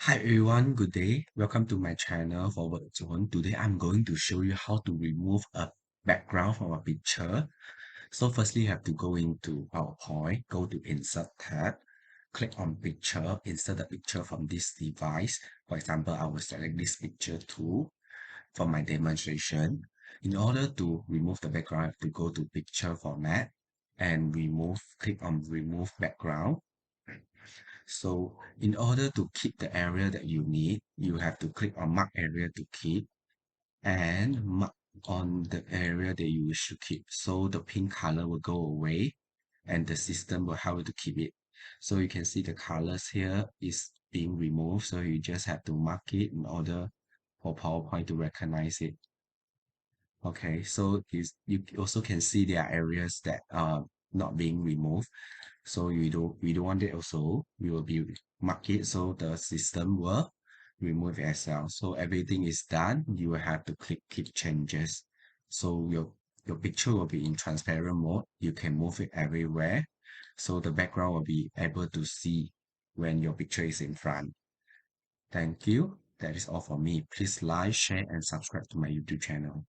Hi everyone, good day. Welcome to my channel Forward Zone. Today I'm going to show you how to remove a background from a picture. So firstly, you have to go into PowerPoint, go to Insert tab, click on Picture, insert the picture from this device. For example, I will select this picture too for my demonstration. In order to remove the background, I have to go to Picture Format and click on Remove Background. So in order to keep the area that you need, you have to click on mark area to keep and mark on the area that you wish to keep. So the pink color will go away and the system will help you to keep it. So you can see the colors here is being removed. So you just have to mark it in order for PowerPoint to recognize it. Okay, so you also can see there are areas that are not being removed. So we don't want it also. We will be mark it so the system will remove it as well. So everything is done. You will have to click keep changes. So your picture will be in transparent mode. You can move it everywhere. So the background will be able to see when your picture is in front. Thank you. That is all for me. Please like, share, and subscribe to my YouTube channel.